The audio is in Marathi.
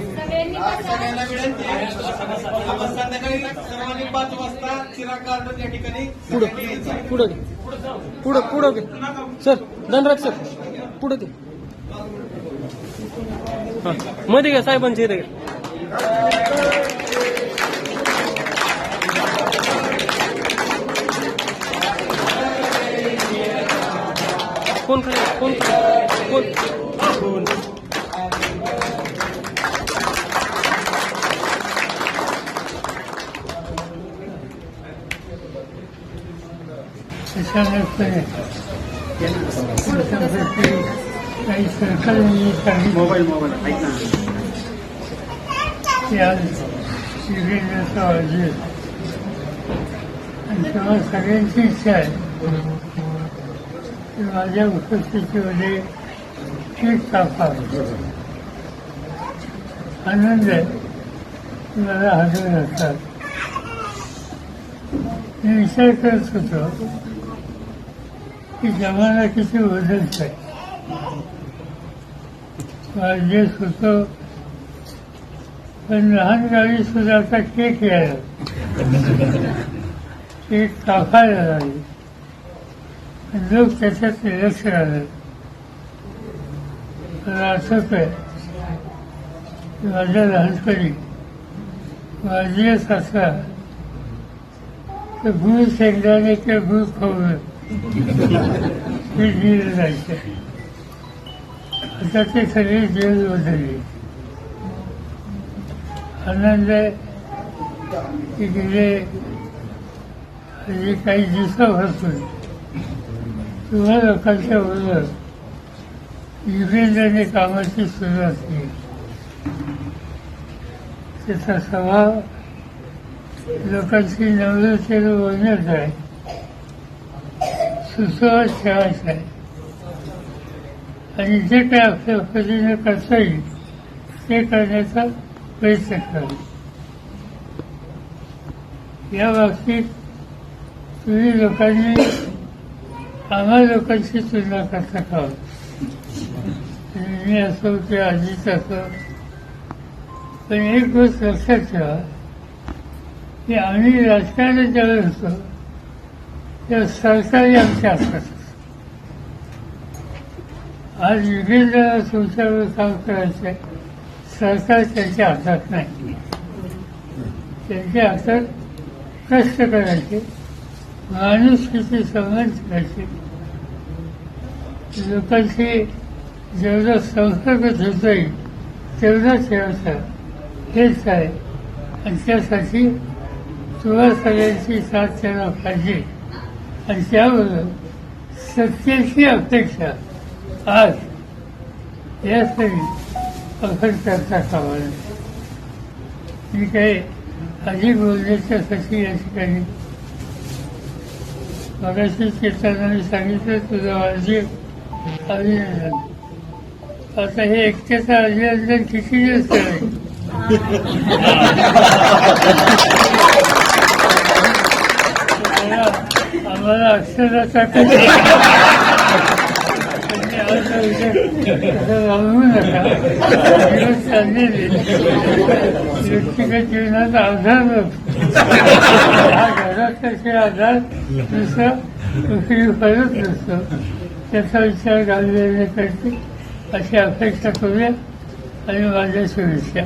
सगळ्यांना विनंती आहे, आपण संध्याकाळी सर्वांनी 5 वाजता चिराग गार्डन या ठिकाणी पुढं पुढं सर धनराज सर पुढं ते हां मध्ये घ्या साहेबांचे इथे कोण कोण कोण कोण काही सरकारने काही मोबाईल ऐक ना ते आज शिबिराचा अर्ज आणि तेव्हा सगळ्यांची इच्छा आहे की माझ्या उपस्थितीमध्ये केक कापावा आनंद आहे मला हजर असतात. मी विचार करत होतो की जमाना किती बदलत आहे. वाढदिवस होतो पण लहान गावी सुद्धा आता केक यायला केक कापायला लागले लोक त्याच्यात लक्ष आलं. मला आठवत आहे की माझ्या लहानपणी वाढदिवस असला तर गुळ शेंगदाणे किंवा गुळ खाऊन हे दिलं जायचं. आता ते सगळे जेल बदलले. आनंद आहे की गेले काही दिवसापासून तुम्हा लोकांच्या बरोबर युगेंद्राने कामाची सुरुवात केली. त्याचा स्वभाव लोकांची नवरतेनं बोलण्याचा आहे, सुसंवाद ठेवायचा आहे आणि जे काही आपल्या पद्धतीने करता येईल ते करण्याचा प्रयत्न करावा. या बाबतीत तुम्ही लोकांनी आम्हा लोकांची तुलना करता खावं. मी असो किंवा अजित असो, पण एक गोष्ट लक्षात ठेवा की आम्ही राजकारणात ज्यावेळेस होतो तेव्हा सरकारी आमच्या हातात. आज युगेंद्राला तुमच्यावर काम करायचं सरकार त्यांच्या हातात नाही. त्यांच्या हातात कष्ट करायचे, माणुसकीचे संबंध करायचे, लोकांशी जेवढा संपर्क ठेवता येईल तेवढा ठेवायचा हेच आहे. आणि त्यासाठी तुला सगळ्यांची साथ त्यांना पाहिजे आणि त्याबरोबर सत्तेची अपेक्षा आज यासाठी आपण करता कामा नये. मी काही अधिक बोलण्याच्यासाठी या ठिकाणी मगाशी चेतनाने सांगितलं तुझं वाढदिवस अभिनंदन. आता हे एकट्याचं अभिनंदन किती दिवस करायचं. आम्हाला अक्षराचा वागवू नका. दिवस चाललेले व्यक्तिगत जीवनात आधार नसतो. हा घरात त्याचे आधार दुसरा पृथ्वीवरच नसतो. त्याचा विचार गांभीर्याने करते अशी अपेक्षा करूया आणि माझ्या शुभेच्छा.